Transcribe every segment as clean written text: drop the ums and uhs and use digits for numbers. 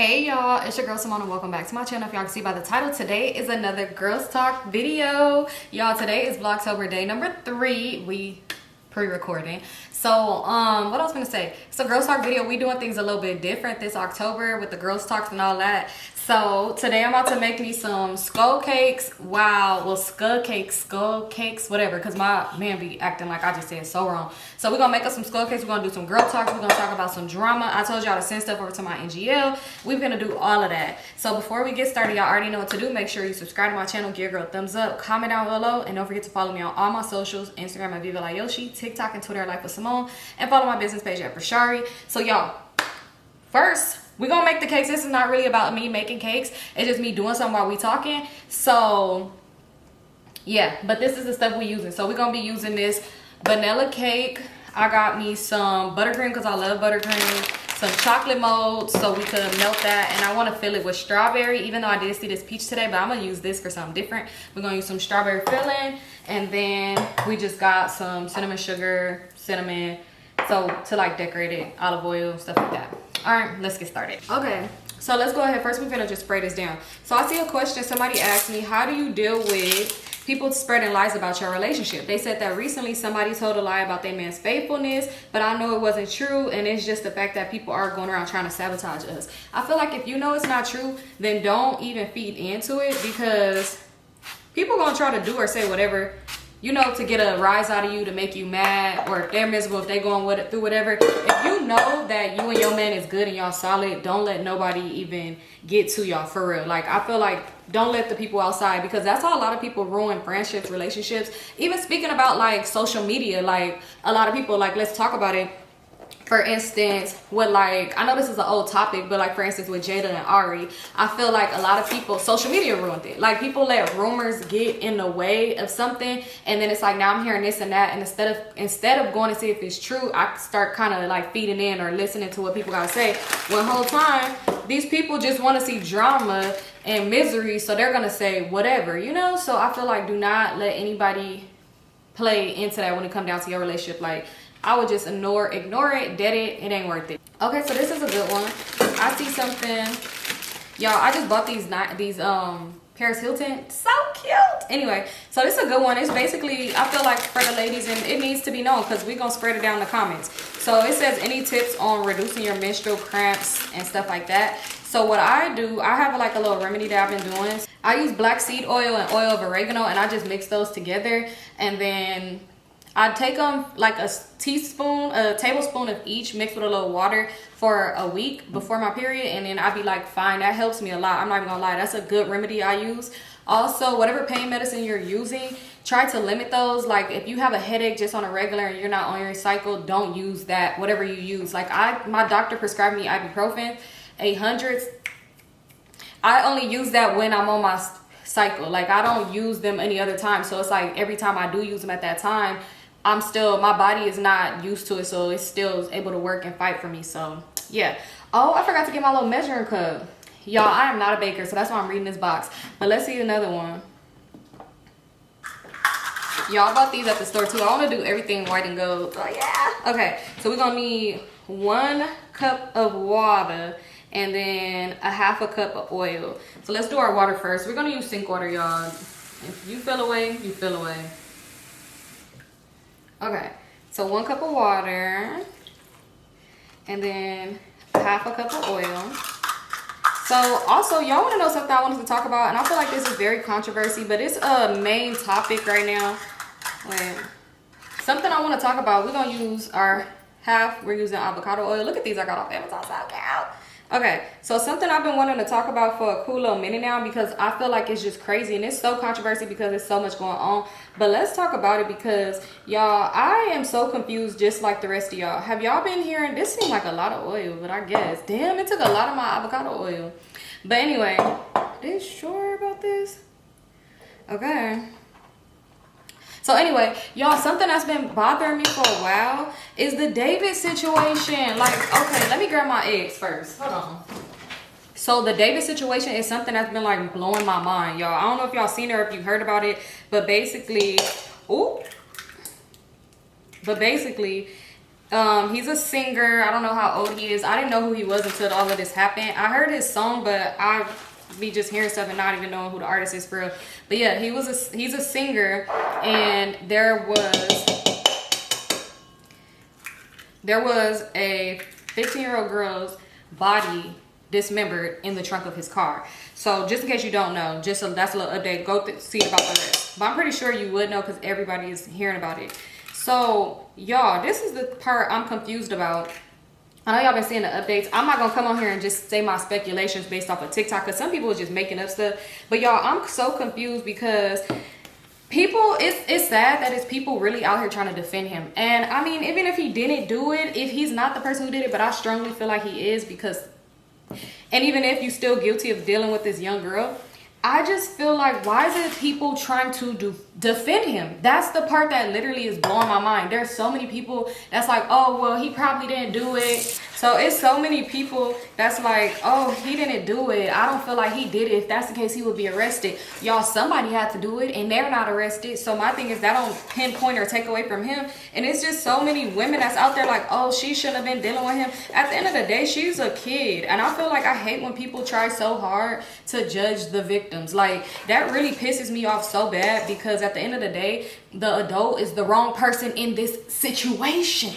Hey y'all, it's your girl Symone and welcome back to my channel. If y'all can see by the title, today is another girls talk video. Y'all, today is Vlogtober day number 3. We pre-recording. So what I was gonna say, it's a girls talk video. We doing things a little bit different this October with the girls talks and all that. So today I'm about to make me some skull cakes. Wow, well, skull cakes, whatever, because my man be acting like I just said so wrong. So we're gonna make us some skull cakes. We're gonna do some girl talks. We're gonna talk about some drama. I told y'all to send stuff over to my NGL. We're gonna do all of that. So before we get started, y'all already know what to do. Make sure you subscribe to my channel, give your girl a thumbs up, comment down below, and don't forget to follow me on all my socials: Instagram at Vivalayoshii, TikTok and Twitter at Lifewithsymone, and follow my business page at Brishari. So y'all, first, we're gonna make the cakes. This is not really about me making cakes. It's just me doing something while we talking. So yeah, but this is the stuff we using. So we're gonna be using this vanilla cake. I got me some buttercream because I love buttercream. Some chocolate molds so we could melt that. And I want to fill it with strawberry, even though I did see this peach today, but I'm gonna use this for something different. We're gonna use some strawberry filling, and then we just got some cinnamon sugar, cinnamon, so to like decorate it, olive oil, stuff like that. All right, let's get started. Okay, so let's go ahead. First, we're gonna just spray this down. So I see a question. Somebody asked me, how do you deal with people spreading lies about your relationship? They said that recently somebody told a lie about their man's faithfulness, but I know it wasn't true, and it's just the fact that people are going around trying to sabotage us. I feel like if you know it's not true, then don't even feed into it, because people gonna try to do or say whatever, you know, to get a rise out of you, to make you mad, or if they're miserable, if they going through whatever. If you know that you and your man is good and y'all solid, don't let nobody even get to y'all, for real. Like, I feel like don't let the people outside, because that's how a lot of people ruin friendships, relationships. Even speaking about like social media, like a lot of people, like, let's talk about it. For instance, with like, I know this is an old topic, but like for instance with Jada and Ari, I feel like a lot of people, social media ruined it. Like, people let rumors get in the way of something, and then it's like, now I'm hearing this and that, and instead of going to see if it's true, I start kind of like feeding in or listening to what people gotta say. When the whole time these people just want to see drama and misery, so they're gonna say whatever, you know. So I feel like do not let anybody play into that when it comes down to your relationship. Like, I would just ignore it, dead it. It ain't worth it. Okay, so this is a good one. I see something, y'all. I just bought these Paris Hilton, so cute. Anyway, so this is a good one. It's basically, I feel like for the ladies, and it needs to be known because we're gonna spread it down in the comments. So it says, any tips on reducing your menstrual cramps and stuff like that. So what I do, I have like a little remedy that I've been doing. I use black seed oil and oil of oregano, and I just mix those together, and then I take them like a tablespoon of each, mixed with a little water for a week before my period, and then I'd be like, fine. That helps me a lot. I'm not even gonna lie, that's a good remedy I use. Also, whatever pain medicine you're using, try to limit those. Like, if you have a headache just on a regular and you're not on your cycle, don't use that, whatever you use. Like, my doctor prescribed me ibuprofen 800s. I only use that when I'm on my cycle. Like, I don't use them any other time. So it's like every time I do use them at that time, my body is not used to it, so it's still able to work and fight for me. So yeah. Oh, I forgot to get my little measuring cup. Y'all, I am not a baker, so that's why I'm reading this box. But let's see another one. Y'all, bought these at the store too. I want to do everything white and gold. Oh yeah. Okay, so we're gonna need 1 cup of water and then a half a cup of oil. So let's do our water first. We're gonna use sink water, y'all. If you feel away, you feel away. Okay, so 1 cup of water and then a half a cup of oil. So also, y'all want to know something I wanted to talk about, and I feel like this is very controversial, but it's a main topic right now. Wait, something I want to talk about. We're gonna use we're using avocado oil. Look at these I got off Amazon, so cute. Okay, so something I've been wanting to talk about for a cool little minute now, because I feel like it's just crazy and it's so controversial because there's so much going on. But let's talk about it, because y'all, I am so confused just like the rest of y'all. Have y'all been hearing, this seemed like a lot of oil, but I guess, damn, it took a lot of my avocado oil. But anyway, are you sure about this? Okay. So anyway, y'all, something that's been bothering me for a while is the David situation. Like, okay, let me grab my eggs first. Hold on. So the David situation is something that's been like blowing my mind, y'all. I don't know if y'all seen it or if you heard about it, but basically, He's a singer. I don't know how old he is. I didn't know who he was until all of this happened. I heard his song, but I be just hearing stuff and not even knowing who the artist is for real. But yeah, he's a singer, and there was a 15-year-old girl's body dismembered in the trunk of his car. So just in case you don't know, that's a little update. Go see about the rest. But I'm pretty sure you would know because everybody is hearing about it. So y'all, this is the part I'm confused about. I know y'all been seeing the updates. I'm not gonna come on here and just say my speculations based off of TikTok, because some people are just making up stuff. But y'all, I'm so confused because people, it's sad that it's people really out here trying to defend him. And I mean, even if he didn't do it, if he's not the person who did it, but I strongly feel like he is, because, and even if you're still guilty of dealing with this young girl, I just feel like, why is it people trying to defend him? That's the part that literally is blowing my mind. There's so many people that's like, oh, well, he probably didn't do it. So it's so many people that's like, oh, he didn't do it. I don't feel like he did it. If that's the case, he would be arrested. Y'all, somebody had to do it and they're not arrested. So my thing is, that don't pinpoint or take away from him. And it's just so many women that's out there like, oh, she shouldn't have been dealing with him. At the end of the day, she's a kid. And I feel like I hate when people try so hard to judge the victims. Like, that really pisses me off so bad, because at the end of the day, the adult is the wrong person in this situation.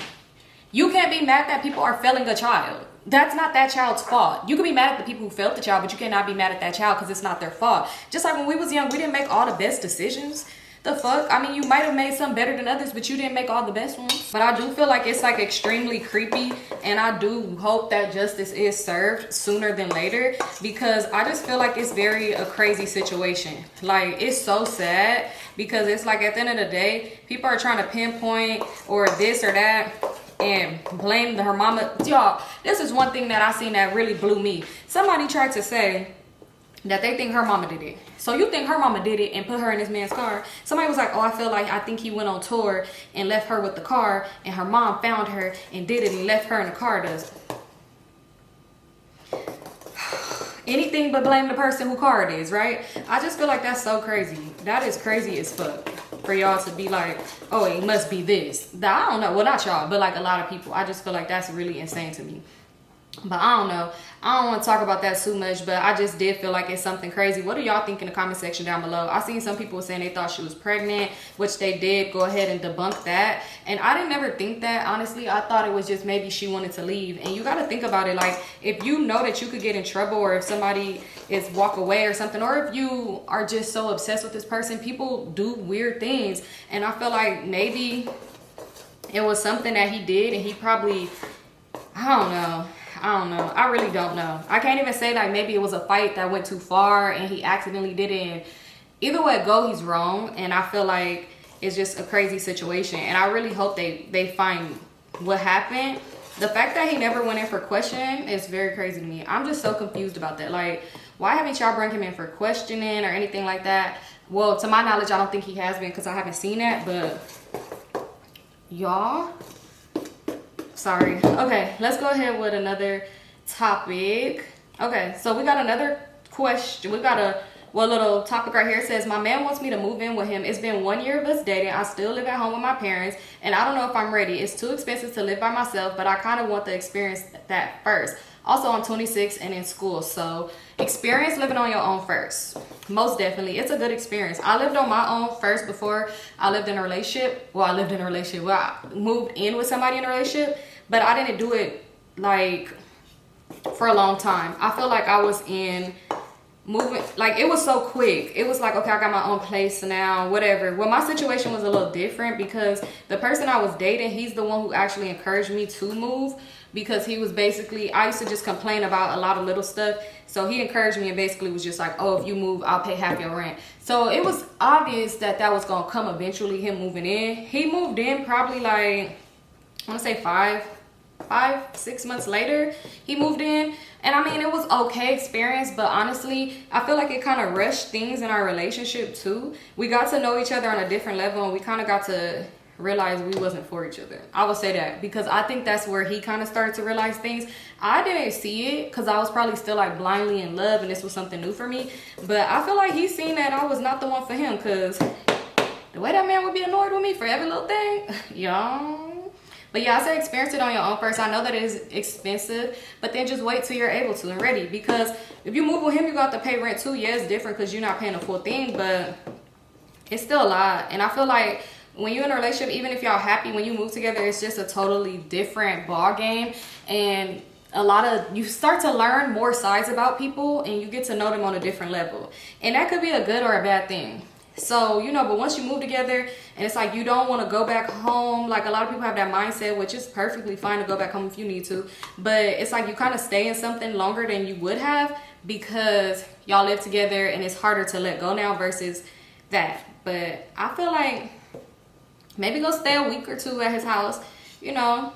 You can't be mad that people are failing a child. That's not that child's fault. You can be mad at the people who failed the child, but you cannot be mad at that child because it's not their fault. Just like when we was young, we didn't make all the best decisions. The fuck? I mean, you might have made some better than others, but you didn't make all the best ones. But I do feel like it's like extremely creepy, and I do hope that justice is served sooner than later, because I just feel like it's a crazy situation. Like, it's so sad, because it's like at the end of the day, people are trying to pinpoint or this or that and blame her mama. Y'all, this is one thing that I seen that really blew me. Somebody tried to say that they think her mama did it. So you think her mama did it and put her in this man's car? Somebody was like, oh, I think he went on tour and left her with the car, and her mom found her and did it and left her in the car. Does anything but blame the person who car it is, right? I just feel like that's so crazy. That is crazy as fuck, for y'all to be like, oh, it must be this. I don't know. Well, not y'all, but like a lot of people. I just feel like that's really insane to me. But I don't know. I don't want to talk about that too much, but I just did feel like it's something crazy. What do y'all think in the comment section down below? I seen some people saying they thought she was pregnant, which they did go ahead and debunk that. And I didn't ever think that, honestly. I thought it was just maybe she wanted to leave. And you got to think about it. Like, if you know that you could get in trouble, or if somebody is walk away or something, or if you are just so obsessed with this person, people do weird things. And I feel like maybe it was something that he did, and he probably, I don't know. I really don't know. I can't even say like maybe it was a fight that went too far and he accidentally did it. And either way it go, he's wrong. And I feel like it's just a crazy situation. And I really hope they find what happened. The fact that he never went in for questioning is very crazy to me. I'm just so confused about that. Like, why haven't y'all brought him in for questioning or anything like that? Well, to my knowledge, I don't think he has been, because I haven't seen that. But y'all, sorry. Okay, let's go ahead with another topic. Okay, so we got another question. We got a little topic right here. It says, my man wants me to move in with him. It's been 1 year of us dating. I still live at home with my parents, and I don't know if I'm ready. It's too expensive to live by myself, but I kind of want to experience that first. Also, I'm 26 and in school, so experience living on your own first. Most definitely. It's a good experience. I lived on my own first before I lived in a relationship. Well, I moved in with somebody in a relationship, but I didn't do it like for a long time. I feel like I was in moving, like it was so quick. It was like, okay, I got my own place now, whatever. Well, my situation was a little different, because the person I was dating, he's the one who actually encouraged me to move, because he was basically, I used to just complain about a lot of little stuff. So he encouraged me and basically was just like, oh, if you move, I'll pay half your rent. So it was obvious that that was going to come eventually, him moving in. He moved in probably like, I want to say 5-6 months later, he moved in. And I mean, it was okay experience, but honestly, I feel like it kind of rushed things in our relationship too. We got to know each other on a different level, and we kind of got to realize we wasn't for each other. I would say that, because I think that's where he kind of started to realize things. I didn't see it because I was probably still like blindly in love, and this was something new for me. But I feel like he's seen that I was not the one for him, because the way that man would be annoyed with me for every little thing, y'all. But yeah, I say experience it on your own first. I know that it is expensive, but then just wait till you're able to and ready. Because if you move with him, you got to pay rent too. Yeah, it's different because you're not paying the full thing, but it's still a lot. And I feel like when you're in a relationship, even if y'all happy, when you move together, it's just a totally different ball game. And you start to learn more sides about people, and you get to know them on a different level. And that could be a good or a bad thing. So, you know, but once you move together and it's like you don't want to go back home, like a lot of people have that mindset, which is perfectly fine to go back home if you need to, but it's like you kind of stay in something longer than you would have because y'all live together and it's harder to let go now versus that. But I feel like maybe go stay a week or two at his house, you know.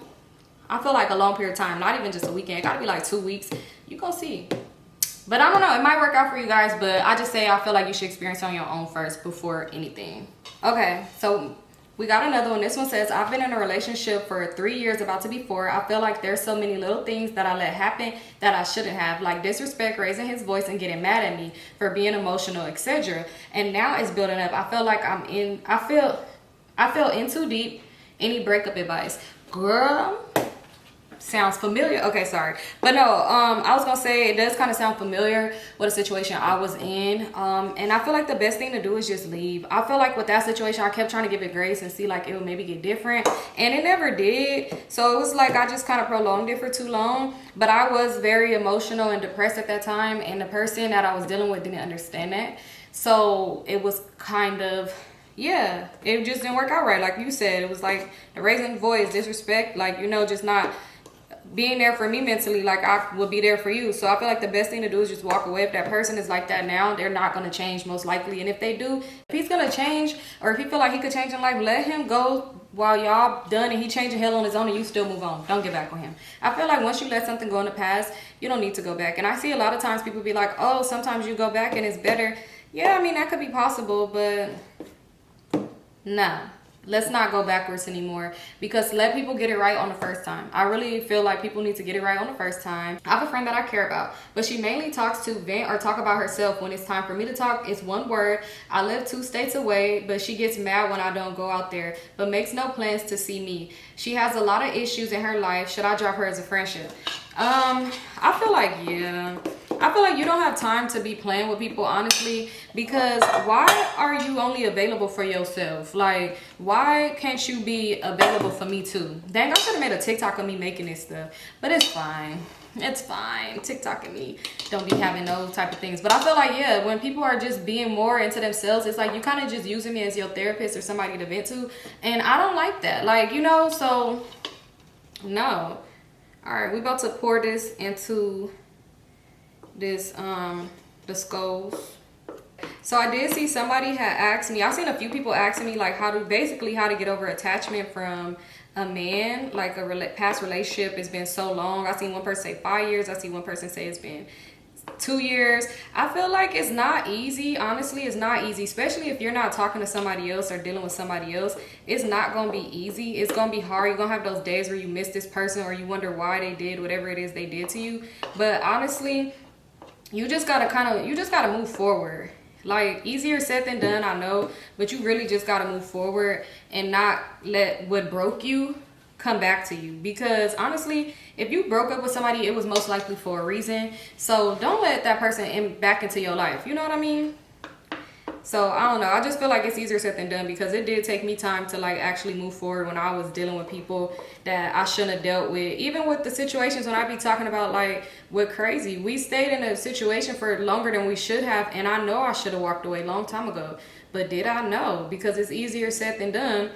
I feel like a long period of time, not even just a weekend. It gotta be like 2 weeks. You go see. But I don't know, it might work out for you guys, but I just say I feel like you should experience it on your own first before anything. Okay, so we got another one. This one says, I've been in a relationship for 3 years, about to be 4. I feel like there's so many little things that I let happen that I shouldn't have, like disrespect, raising his voice, and getting mad at me for being emotional, etc. And now it's building up. I feel like I feel in too deep. Any breakup advice? Girl, sounds familiar. Okay, sorry, but no, I was gonna say it does kind of sound familiar with a situation I was in, and I feel like the best thing to do is just leave. I feel like with that situation, I kept trying to give it grace and see like it would maybe get different, and it never did. So it was like I just kind of prolonged it for too long. But I was very emotional and depressed at that time, and the person that I was dealing with didn't understand that. So it was kind of, yeah, it just didn't work out right. Like you said, it was like the raising voice, disrespect, like, you know, just not being there for me mentally like I would be there for you. So I feel like the best thing to do is just walk away. If that person is like that now, they're not going to change most likely. And if they do, if he's going to change, or if he feel like he could change in life, let him go while y'all done and he changing hell on his own and you still move on. Don't get back on him. I feel like once you let something go in the past, you don't need to go back. And I see a lot of times people be like, oh, sometimes you go back and it's better. Yeah, I mean, that could be possible, but nah. Let's not go backwards anymore, because let people get it right on the first time. I really feel like people need to get it right on the first time. I have a friend that I care about, but she mainly talks to vent or talk about herself. When it's time for me to talk, it's one word. I live 2 states away, but she gets mad when I don't go out there, but makes no plans to see me. She has a lot of issues in her life. Should I drop her as a friendship? I feel like, yeah. I feel like you don't have time to be playing with people, honestly, because why are you only available for yourself? Like, why can't you be available for me too? Dang, I should have made a TikTok of me making this stuff, but it's fine. It's fine. TikTok and me don't be having those type of things. But I feel like, yeah, when people are just being more into themselves, it's like you kind of just using me as your therapist or somebody to vent to, and I don't like that. Like, you know, so no. All right, we about to pour this into this the skulls. So I did see somebody had asked me, I've seen a few people asking me like how to get over attachment from a man, like a past relationship. It's been so long. I seen one person say 5 years. I see one person say it's been 2 years. I feel like it's not easy. Honestly, it's not easy, especially if you're not talking to somebody else or dealing with somebody else. It's not gonna be easy. It's gonna be hard. You're gonna have those days where you miss this person or you wonder why they did whatever it is they did to you. But honestly, you just gotta move forward. Like, easier said than done, I know, but you really just gotta move forward and not let what broke you come back to you. Because honestly, if you broke up with somebody, it was most likely for a reason. So don't let that person back into your life. You know what I mean? So I don't know, I just feel like it's easier said than done, because it did take me time to like actually move forward when I was dealing with people that I shouldn't have dealt with. Even with the situations when I be talking about like with crazy, we stayed in a situation for longer than we should have, and I know I should have walked away a long time ago, but did I? No, because it's easier said than done.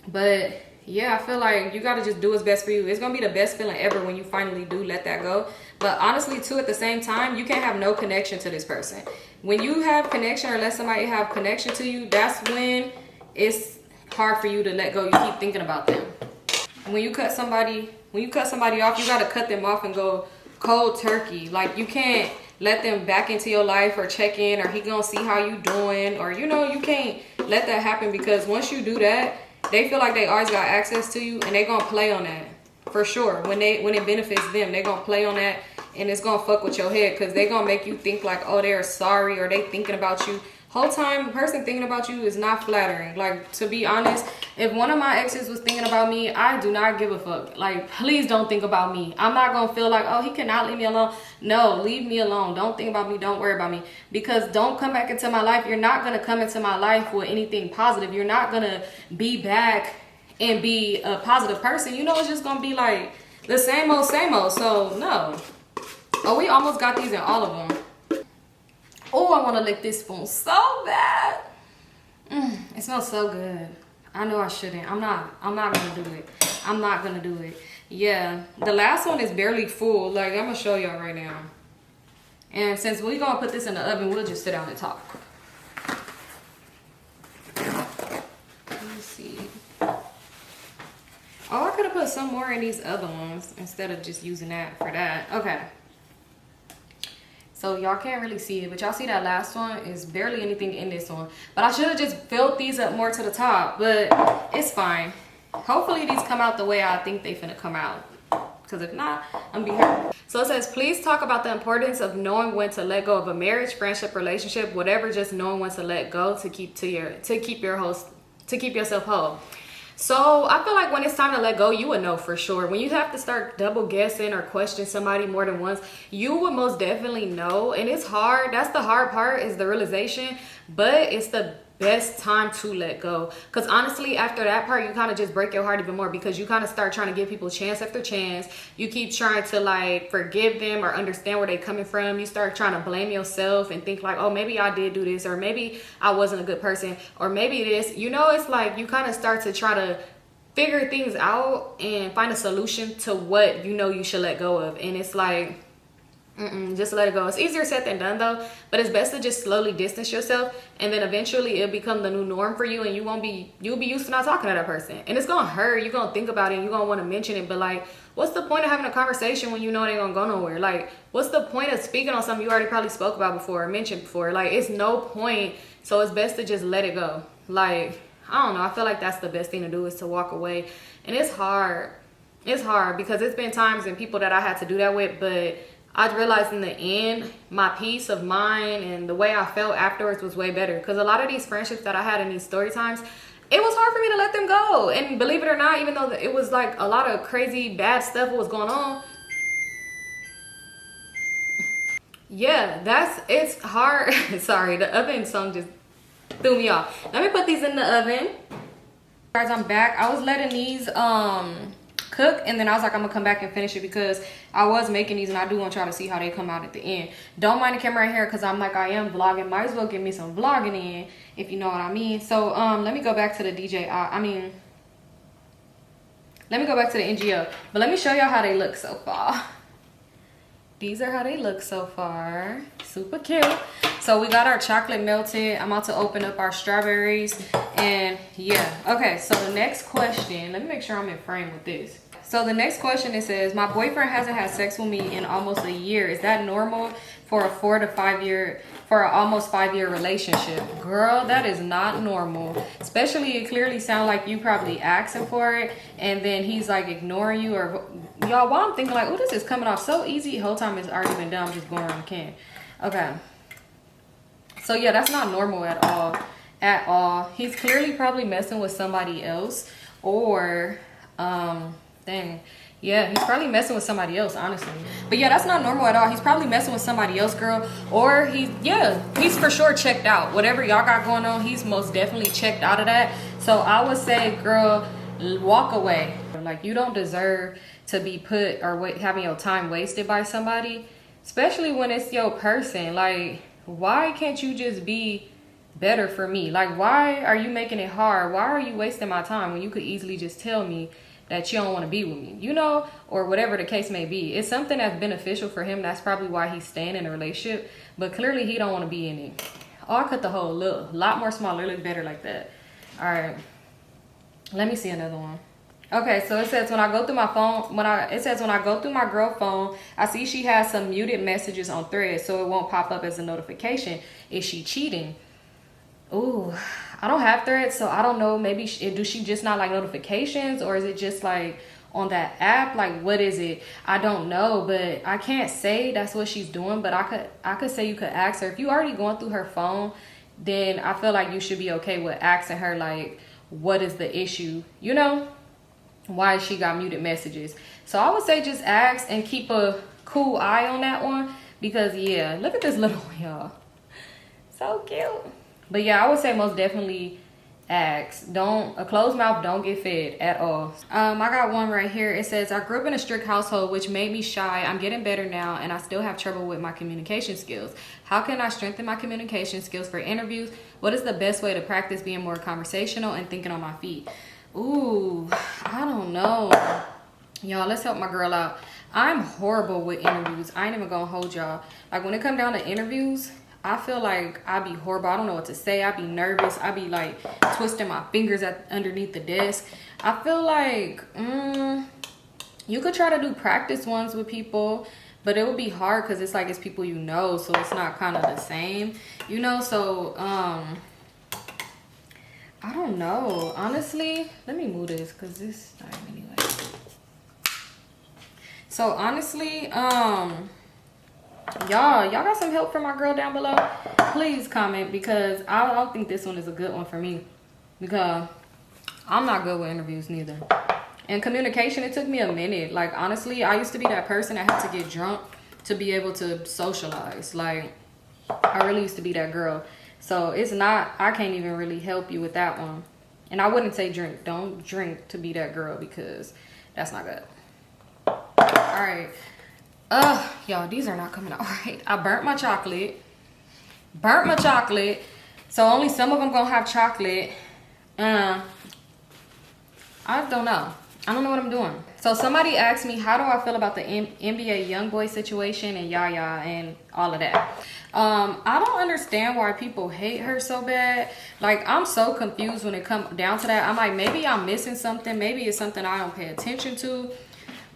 But yeah, I feel like you gotta just do what's best for you. It's gonna be the best feeling ever when you finally do let that go. But honestly too, at the same time, you can't have no connection to this person. When you have connection or let somebody have connection to you, that's when it's hard for you to let go. You keep thinking about them. When you cut somebody off, you gotta cut them off and go cold turkey. Like, you can't let them back into your life or check in, or he gonna see how you doing, or you know, you can't let that happen, because once you do that, they feel like they always got access to you, and they gonna play on that for sure. When it benefits them, they gonna play on that, and it's gonna fuck with your head, because they gonna make you think like, oh, they're sorry, or they thinking about you. whole time the person thinking about you is not flattering. Like, to be honest, if one of my exes was thinking about me, I do not give a fuck. Like, please don't think about me. I'm not gonna feel like, oh, he cannot leave me alone. No, leave me alone. Don't think about me. Don't worry about me. Because don't come back into my life. You're not gonna come into my life with anything positive. You're not gonna be back and be a positive person. You know, it's just gonna be like the same old, same old. So no. Oh, we almost got these in all of them. Oh, I want to lick this spoon so bad. It smells so good. I know I shouldn't. I'm not gonna do it. I'm not gonna do it. Yeah, the last one is barely full. Like, I'm gonna show y'all right now. And since we're gonna put this in the oven, we'll just sit down and talk. Let me see. Oh, I could have put some more in these other ones instead of just using that for that. Okay. So y'all can't really see it, but y'all see that last one is barely anything in this one. But I should have just filled these up more to the top, but it's fine. Hopefully these come out the way I think they finna come out. Because if not, I'm gonna be hurt. So it says, please talk about the importance of knowing when to let go of a marriage, friendship, relationship, whatever, just knowing when to let go to keep yourself whole. So I feel like when it's time to let go, you would know for sure. When you have to start double guessing or question somebody more than once, you would most definitely know. And it's hard. That's the hard part, is the realization. But it's the best time to let go. Because honestly, after that part, you kind of just break your heart even more, because you kind of start trying to give people chance after chance. You keep trying to like forgive them or understand where they're coming from. You start trying to blame yourself and think like, oh, maybe I did do this, or maybe I wasn't a good person, or maybe this, you know. It's like you kind of start to try to figure things out and find a solution to what you know you should let go of. And it's like, just let it go. It's easier said than done though, but it's best to just slowly distance yourself, and then eventually it'll become the new norm for you, and you'll be used to not talking to that person, and it's gonna hurt. You're gonna think about it and you're gonna want to mention it, but like, what's the point of having a conversation when you know it ain't gonna go nowhere? Like, what's the point of speaking on something you already probably spoke about before or mentioned before? Like, it's no point. So it's best to just let it go. Like, I don't know, I feel like that's the best thing to do, is to walk away. And it's hard because it's been times and people that I had to do that with, but I realized in the end, my peace of mind and the way I felt afterwards was way better. Because a lot of these friendships that I had in these story times, it was hard for me to let them go. And believe it or not, even though it was like a lot of crazy bad stuff was going on, yeah, it's hard. Sorry, the oven song just threw me off. Let me put these in the oven. Guys, I'm back. I was letting these cook, and then I was like, I'm gonna come back and finish it, because I was making these and I do want y'all to see how they come out at the end. Don't mind the camera right here, because I'm like, I am vlogging. Might as well give me some vlogging in, if you know what I mean. So let me go back to the let me go back to the NGO, but let me show y'all how they look so far. These are how they look so far. Super cute. So we got our chocolate melted. I'm about to open up our strawberries. And yeah. Okay, so the next question. Let me make sure I'm in frame with this. So the next question, it says, my boyfriend hasn't had sex with me in almost a year. Is that normal for an almost 5-year relationship? Girl, that is not normal. Especially, it clearly sounds like you probably asking for it, and then he's like ignoring you. Or y'all, while I'm thinking like, oh, this is coming off so easy, the whole time it's already been done. I'm just going around the can. Okay. So yeah, that's not normal at all. He's clearly probably messing with somebody else, or yeah, he's probably messing with somebody else, honestly. But yeah, that's not normal at all. He's probably messing with somebody else, girl. Or he's for sure checked out. Whatever y'all got going on, he's most definitely checked out of that. So I would say, girl, walk away. Like, you don't deserve to be put or having your time wasted by somebody, especially when it's your person. Like, why can't you just be better for me? Like, why are you making it hard? Why are you wasting my time when you could easily just tell me that you don't want to be with me, you know, or whatever the case may be? It's something that's beneficial for him. That's probably why he's staying in a relationship, but clearly he don't want to be in it. Oh, I cut the hole a lot more smaller. Look better like that. All right, let me see another one. Okay, so it says, when I go through my phone, when I go through my girl phone, I see she has some muted messages on Threads, so it won't pop up as a notification. Is she cheating? Ooh, I don't have Threads, so I don't know. Maybe do she just not like notifications, or is it just like on that app? Like, what is it? I don't know, but I can't say that's what she's doing. But I could say you could ask her. If you already going through her phone, then I feel like you should be okay with asking her, like, what is the issue, you know? Why she got muted messages. So I would say just ask and keep a cool eye on that one, because yeah, look at this little one, y'all. So cute. But yeah, I would say most definitely ask. A closed mouth don't get fed at all. I got one right here. It says, I grew up in a strict household which made me shy. I'm getting better now and I still have trouble with my communication skills. How can I strengthen my communication skills for interviews? What is the best way to practice being more conversational and thinking on my feet? Ooh, I don't know. Y'all, let's help my girl out. I'm horrible with interviews. I ain't even gonna hold y'all. Like, when it come down to interviews, I feel like I be horrible. I don't know what to say. I be nervous. I be like twisting my fingers underneath the desk. I feel like you could try to do practice ones with people, but it would be hard because it's like it's people you know, so it's not kind of the same, you know. So I don't know, honestly. Let me move this because this time anyway. So honestly, y'all got some help from my girl down below? Please comment, because I don't think this one is a good one for me, because I'm not good with interviews neither. And communication, it took me a minute. Like, honestly, I used to be that person that had to get drunk to be able to socialize. Like, I really used to be that girl. So it's not, I can't even really help you with that one. And I wouldn't say drink. Don't drink to be that girl, because that's not good. All right. Y'all, these are not coming out right. I burnt my chocolate. So only some of them gonna have chocolate. I don't know. I don't know what I'm doing. So somebody asked me, how do I feel about the NBA YoungBoy situation and Yaya and all of that? I don't understand why people hate her so bad. Like, I'm so confused when it comes down to that. I'm like, maybe I'm missing something. Maybe it's something I don't pay attention to.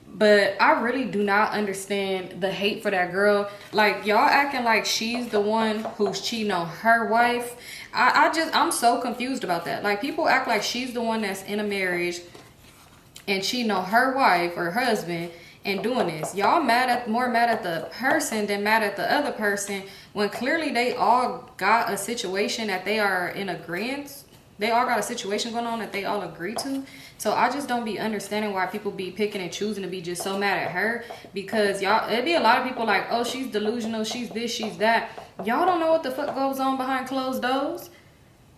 But I really do not understand the hate for that girl. Like, y'all acting like she's the one who's cheating on her wife. I'm so confused about that. Like, people act like she's the one that's in a marriage and cheating on her wife or husband and doing this. Y'all more mad at the person than mad at the other person, when clearly they all got a situation that they are in agreement. They all got a situation going on that they all agree to. So I just don't be understanding why people be picking and choosing to be just so mad at her. Because y'all, it'd be a lot of people like, oh, she's delusional, she's this, she's that. Y'all don't know what the fuck goes on behind closed doors.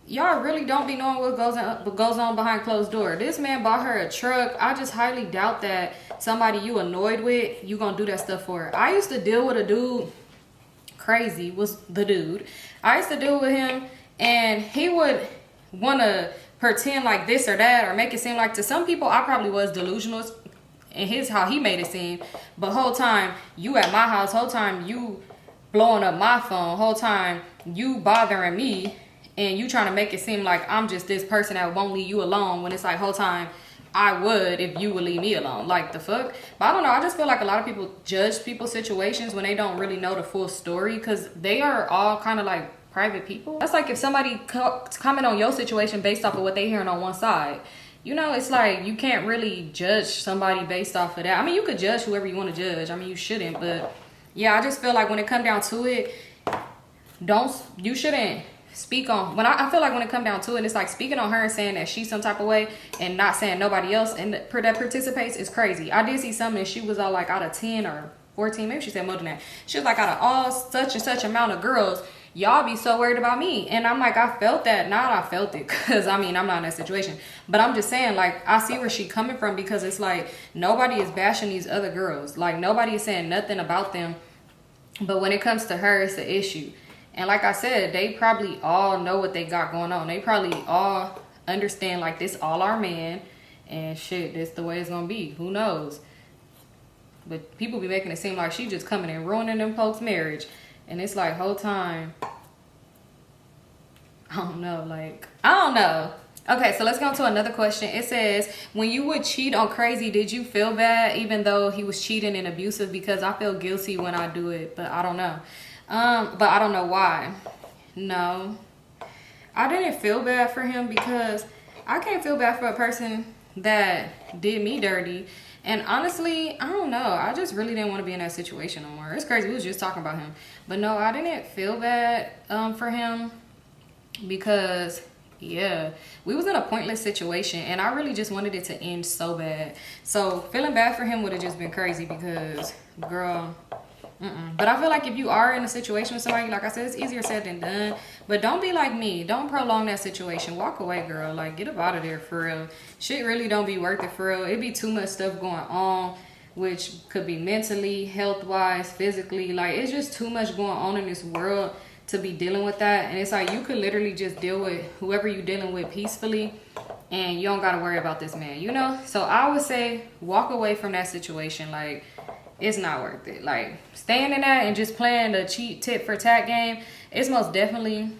Y'all really don't be knowing what goes on behind closed door. This man bought her a truck. I just highly doubt that somebody you annoyed with, you gonna do that stuff for her. I used to deal with a dude, crazy was the dude. I used to deal with him, and he would want to pretend like this or that, or make it seem like, to some people I probably was delusional, and here's how he made it seem. But whole time you at my house, whole time you blowing up my phone, whole time you bothering me, and you trying to make it seem like I'm just this person that won't leave you alone, when it's like whole time I would if you would leave me alone. Like, the fuck? But I don't know, I just feel like a lot of people judge people's situations when they don't really know the full story, because they are all kind of like private people. That's like if somebody comment on your situation based off of what they hearing on one side. You know, it's like you can't really judge somebody based off of that. I mean, you could judge whoever you want to judge. I mean, you shouldn't. But yeah, I just feel like when it come down to it, you shouldn't speak on, I feel like when it come down to it, it's like speaking on her and saying that she's some type of way and not saying nobody else and that participates is crazy. I did see something and she was all like, out of 10 or 14, maybe she said more than that. She was like, out of all such and such amount of girls, y'all be so worried about me. And I'm like, I felt that. Not I felt it, because I mean, I'm not in that situation, but I'm just saying, like, I see where she coming from, because it's like nobody is bashing these other girls. Like, nobody is saying nothing about them, but when it comes to her, it's an issue. And like I said, they probably all know what they got going on. They probably all understand, like, this all our man, and shit, this the way it's gonna be. Who knows? But people be making it seem like she just coming and ruining them folks' marriage. And it's like, whole time, I don't know, like, I don't know. Okay, so let's go on to another question. It says, when you would cheat on Crazy, did you feel bad even though he was cheating and abusive? Because I feel guilty when I do it, but I don't know. But I don't know why. No, I didn't feel bad for him, because I can't feel bad for a person that did me dirty. And honestly, I don't know. I just really didn't want to be in that situation no more. It's crazy. We was just talking about him. But no, I didn't feel bad for him. because yeah, we was in a pointless situation and I really just wanted it to end so bad. So feeling bad for him would have just been crazy because girl, but I feel like if you are in a situation with somebody, like I said, it's easier said than done. But don't be like me. Don't prolong that situation. Walk away, girl. Like, get up out of there for real. Shit really don't be worth it for real. It be too much stuff going on, which could be mentally, health-wise, physically. Like, it's just too much going on in this world to be dealing with that. And it's like you could literally just deal with whoever you're dealing with peacefully, and you don't got to worry about this man, you know? So I would say walk away from that situation. Like, it's not worth it. Like, staying in that and just playing the cheat tit for tat game, it's most definitely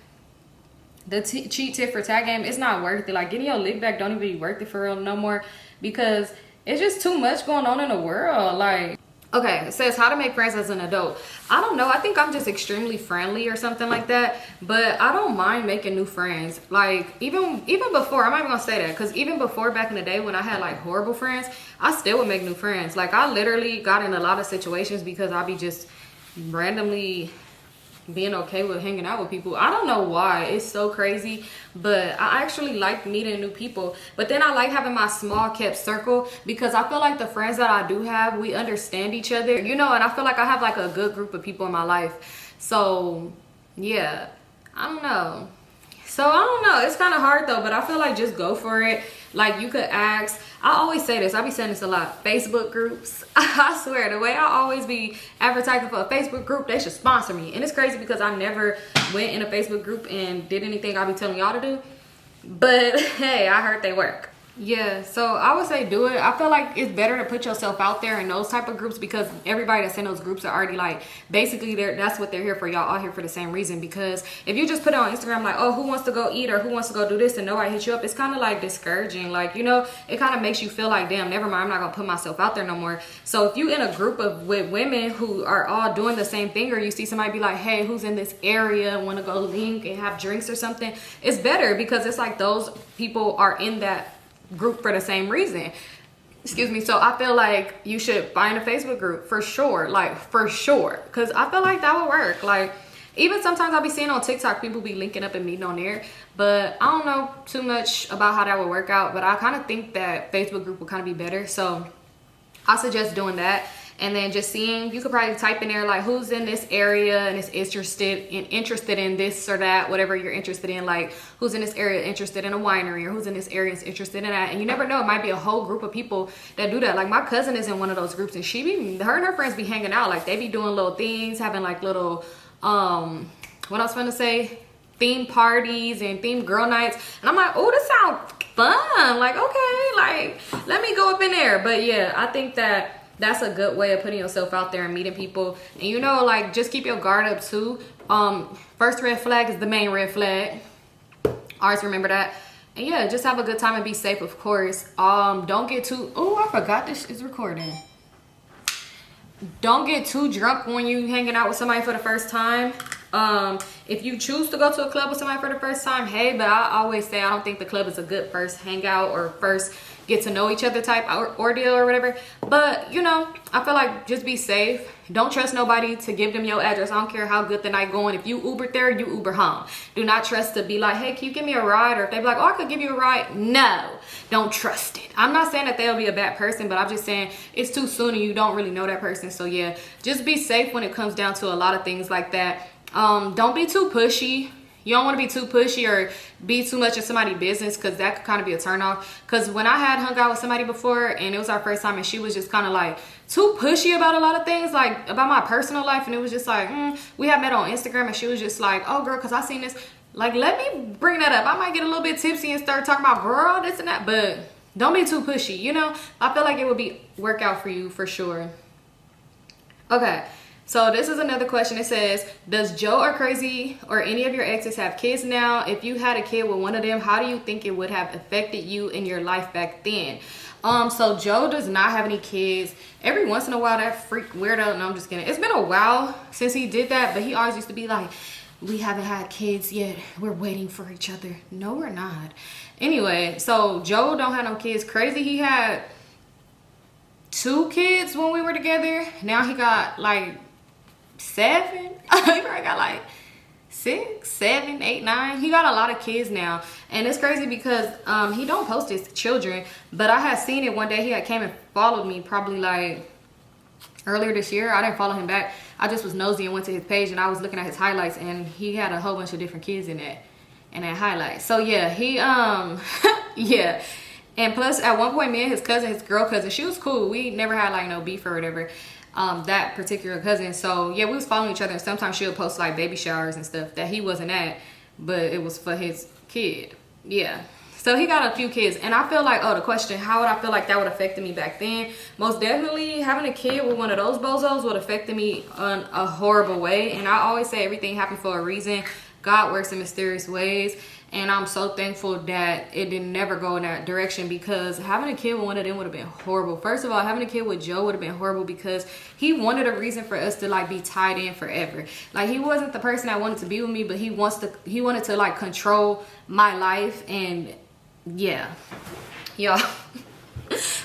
the cheat tit for tat game. It's not worth it. Like, getting your lick back don't even be worth it for real no more, because it's just too much going on in the world. Like, okay, it says how to make friends as an adult. I don't know. I think I'm just extremely friendly or something like that. But I don't mind making new friends. Like, even before, I'm not even gonna say that, because even before, back in the day when I had like horrible friends, I still would make new friends. Like, I literally got in a lot of situations because I be just randomly being okay with hanging out with people. I don't know why. It's so crazy, but I actually like meeting new people. But then I like having my small kept circle, because I feel like the friends that I do have, we understand each other, you know, and I feel like I have like a good group of people in my life. So yeah, I don't know. So I don't know. It's kind of hard though, but I feel like just go for it. Like, you could ask. I always say this. I be saying this a lot. Facebook groups. I swear, the way I always be advertising for a Facebook group, they should sponsor me. And it's crazy because I never went in a Facebook group and did anything I be telling y'all to do. But hey, I heard they work. Yeah, so I would say do it. I feel like it's better to put yourself out there in those type of groups, because everybody that's in those groups are already like, basically that's what they're here for. Y'all all here for the same reason. Because if you just put it on Instagram like, oh, who wants to go eat or who wants to go do this, and nobody hit you up, it's kind of like discouraging. Like, you know, it kind of makes you feel like, damn, never mind, I'm not gonna put myself out there no more. So if you in a group with women who are all doing the same thing, or you see somebody be like, hey, who's in this area, want to go link and have drinks or something, it's better, because it's like those people are in that group for the same reason. Excuse me. So I feel like you should find a Facebook group for sure, like for sure, because I feel like that would work. Like, even sometimes I'll be seeing on TikTok people be linking up and meeting on there, but I don't know too much about how that would work out. But I kind of think that Facebook group would kind of be better, so I suggest doing that. And then just seeing, you could probably type in there like, who's in this area and is interested in this or that, whatever you're interested in. Like, who's in this area interested in a winery, or who's in this area is interested in that. And you never know, it might be a whole group of people that do that. Like, my cousin is in one of those groups, and her and her friends be hanging out. Like, they be doing little things, having like little what I was gonna say, theme parties and theme girl nights. And I'm like, oh, this sounds fun. Like, okay, like, let me go up in there. But yeah, I think that's a good way of putting yourself out there and meeting people. And you know, like, just keep your guard up too. First red flag is the main red flag. Always remember that. And yeah, just have a good time and be safe, of course. Don't get too, oh, I forgot this is recording. Don't get too drunk when you hanging out with somebody for the first time. If you choose to go to a club with somebody for the first time, hey, but I always say I don't think the club is a good first hangout or first get to know each other type ordeal or whatever. But you know, I feel like just be safe. Don't trust nobody to give them your address. I don't care how good the night going. If you Ubered there, you Uber home. Do not trust to be like, hey, can you give me a ride? Or if they be like, oh, I could give you a ride. No, don't trust it. I'm not saying that they'll be a bad person, but I'm just saying it's too soon and you don't really know that person. So yeah, just be safe when it comes down to a lot of things like that. Don't be too pushy. You don't want to be too pushy or be too much in somebody's business, because that could kind of be a turnoff. Because when I had hung out with somebody before and it was our first time, and she was just kind of like too pushy about a lot of things, like about my personal life, and it was just like, we had met on Instagram, and she was just like, oh girl, because I seen this, like, let me bring that up. I might get a little bit tipsy and start talking about girl this and that, but don't be too pushy, you know. I feel like it would work out for you for sure. Okay. So this is another question. It says, does Joe or Crazy or any of your exes have kids now? If you had a kid with one of them, how do you think it would have affected you in your life back then? So Joe does not have any kids. Every once in a while, that freak weirdo, no, I'm just kidding. It's been a while since he did that, but he always used to be like, we haven't had kids yet. We're waiting for each other. No, we're not. Anyway, so Joe don't have no kids. Crazy, he had 2 kids when we were together. Now he got like 7. He probably got like 6, 7, 8, 9. He got a lot of kids now, and it's crazy because he don't post his children, but I had seen it one day. He had came and followed me probably like earlier this year. I didn't follow him back. I just was nosy and went to his page, and I was looking at his highlights, and he had a whole bunch of different kids in that highlight. So yeah, he yeah. And plus at one point, me and his cousin, his girl cousin, she was cool. We never had like no beef or whatever. That particular cousin. So yeah, we was following each other, and sometimes she'll post like baby showers and stuff that he wasn't at, but it was for his kid. Yeah. So he got a few kids, and I feel like, oh, the question, how would I feel like that would affect me back then? Most definitely having a kid with one of those bozos would affect me in a horrible way. And I always say everything happened for a reason. God works in mysterious ways, and I'm so thankful that it didn't never go in that direction, because having a kid with one of them would have been horrible. First of all, having a kid with Joe would have been horrible because he wanted a reason for us to like be tied in forever. Like, he wasn't the person that wanted to be with me, but he wanted to like control my life. And yeah, y'all,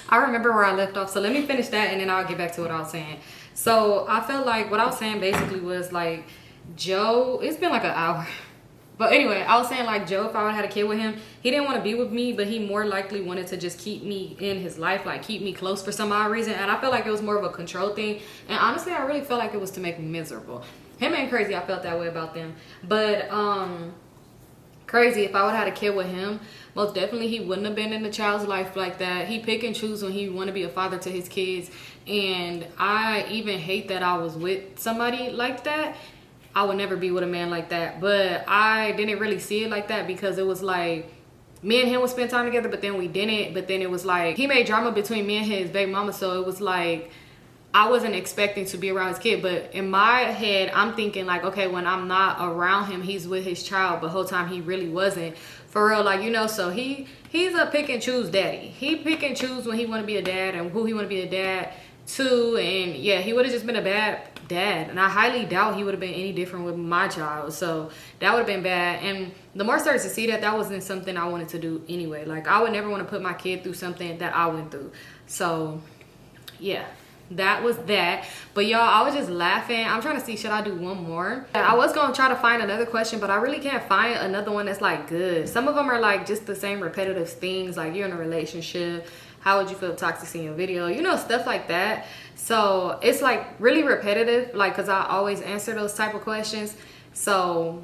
I remember where I left off, so let me finish that and then I'll get back to what I was saying. So I felt like what I was saying basically was like, Joe, it's been like an hour, but anyway, I was saying like Joe, if I would have had a kid with him, he didn't want to be with me, but he more likely wanted to just keep me in his life, like keep me close for some odd reason. And I felt like it was more of a control thing, and honestly I really felt like it was to make me miserable. Him ain't crazy, I felt that way about them, but crazy if I would have had a kid with him, most definitely he wouldn't have been in the child's life like that. He pick and choose when he want to be a father to his kids, and I even hate that I was with somebody like that. I would never be with a man like that, but I didn't really see it like that, because it was like me and him would spend time together, but then we didn't. But then it was like he made drama between me and his baby mama, so it was like I wasn't expecting to be around his kid. But in my head, I'm thinking like, okay, when I'm not around him, he's with his child, but the whole time he really wasn't, for real. Like, you know, so he's a pick and choose daddy. He pick and choose when he want to be a dad and who he want to be a dad to. And yeah, he would have just been a bad dad, and I highly doubt he would have been any different with my child. So that would have been bad. And the more I started to see that wasn't something I wanted to do anyway. Like, I would never want to put my kid through something that I went through. So yeah, that was that. But y'all, I was just laughing. I'm trying to see, should I do one more? I was gonna try to find another question, but I really can't find another one that's like good. Some of them are like just the same repetitive things, like you're in a relationship, how would you feel toxic in your video, you know, stuff like that. So it's like really repetitive, like, because I always answer those type of questions. So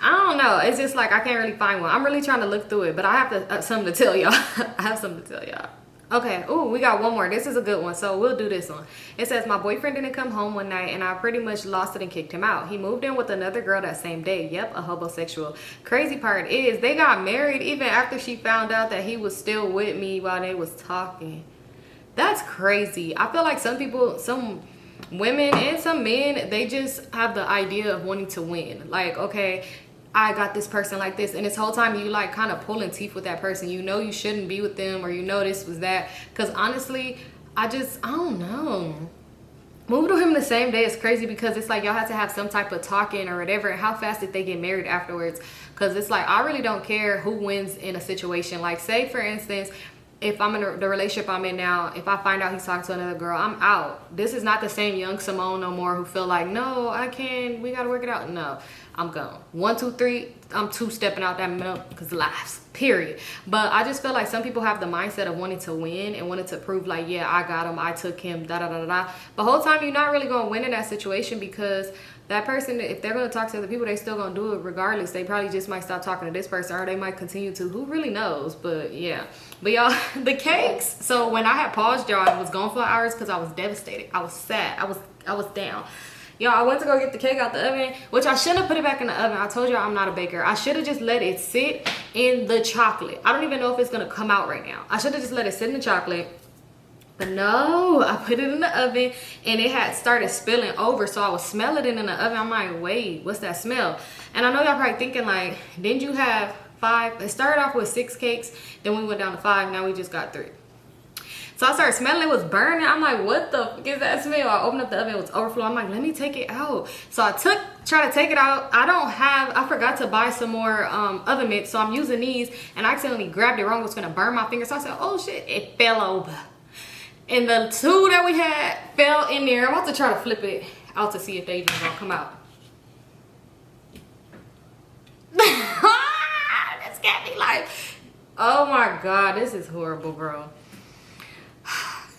I don't know, it's just like I can't really find one. I'm really trying to look through it, but I have something to tell y'all. I have something to tell y'all. Okay, ooh, we got one more. This is a good one, so we'll do this one. It says, my boyfriend didn't come home one night and I pretty much lost it and kicked him out. He moved in with another girl that same day. Yep, a homosexual. Crazy part is they got married even after she found out that he was still with me while they was talking. That's crazy. I feel like some people, some women and some men, they just have the idea of wanting to win. Like, okay, I got this person like this, and this whole time you like kind of pulling teeth with that person. You know you shouldn't be with them, or you know this was that. Because honestly, I don't know. Moving to him the same day is crazy, because it's like y'all have to have some type of talking or whatever. And how fast did they get married afterwards? Because it's like, I really don't care who wins in a situation. Like, say for instance, if I'm in the relationship I'm in now, if I find out he's talking to another girl, I'm out. This is not the same young Symone no more, who feel like, no, I can't, we gotta work it out. No, I'm gone. 1, 2, 3, I'm two-stepping out that milk, because lives, period. But I just feel like some people have the mindset of wanting to win and wanting to prove like, yeah, I got him, I took him, da da da da. The whole time you're not really gonna win in that situation, because that person, if they're going to talk to other people, they still going to do it regardless. They probably just might stop talking to this person, or they might continue to. Who really knows? But yeah. But y'all, the cakes. So when I had paused y'all, I was gone for hours because I was devastated. I was sad. I was down. Y'all, I went to go get the cake out the oven, which I shouldn't have put it back in the oven. I told y'all I'm not a baker. I should have just let it sit in the chocolate. I don't even know if it's going to come out right now. I should have just let it sit in the chocolate. But no, I put it in the oven and it had started spilling over, so I was smelling it in the oven. I'm like, wait, what's that smell? And I know y'all probably thinking like, didn't you have 5? It started off with 6 cakes, then we went down to 5, now we just got 3. So I started smelling it was burning. I'm like, what the fuck is that smell? I opened up the oven, it was overflowing. I'm like, let me take it out. So I tried to take it out. I forgot to buy some more oven mitts, so I'm using these, and I accidentally grabbed it wrong. It was gonna burn my finger. So I said, oh shit, it fell over. And the 2 that we had fell in there. I'm about to try to flip it out to see if they even gonna come out. at me like, oh my God, this is horrible, bro.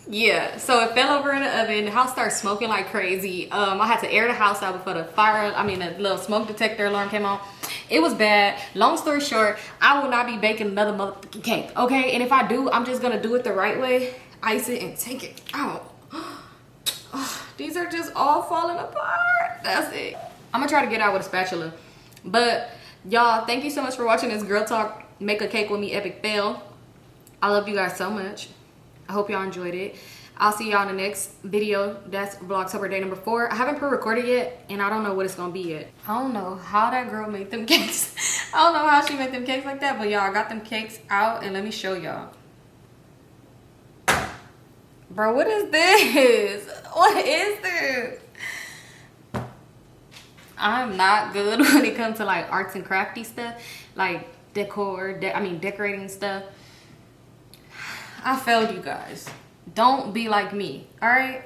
Yeah, so it fell over in the oven. The house started smoking like crazy. I had to air the house out before the little smoke detector alarm came on. It was bad. Long story short, I will not be baking another motherfucking cake, okay? And if I do, I'm just gonna do it the right way. Ice it and take it out. These are just all falling apart. That's it. I'm gonna try to get out with a spatula. But y'all, thank you so much for watching this girl talk make a cake with me epic fail. I love you guys so much. I hope y'all enjoyed it. I'll see y'all in the next video. That's Vlogtober day number 4. I haven't pre-recorded yet, and I don't know what it's gonna be yet. I don't know how that girl made them cakes. I don't know how she made them cakes like that, but y'all, I got them cakes out, and let me show y'all. Bro, what is this? What is this? I'm not good when it comes to like arts and crafty stuff, like decorating stuff. I failed you guys. Don't be like me, all right?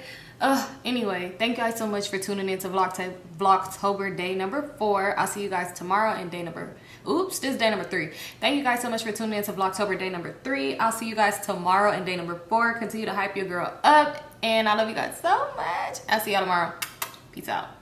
Anyway, thank you guys so much for tuning in to Vlogtober day number 4. I'll see you guys tomorrow in day number... Oops, this is day number 3. Thank you guys so much for tuning in to Vlogtober day number 3. I'll see you guys tomorrow in day number 4. Continue to hype your girl up, and I love you guys so much. I'll see y'all tomorrow. Peace out.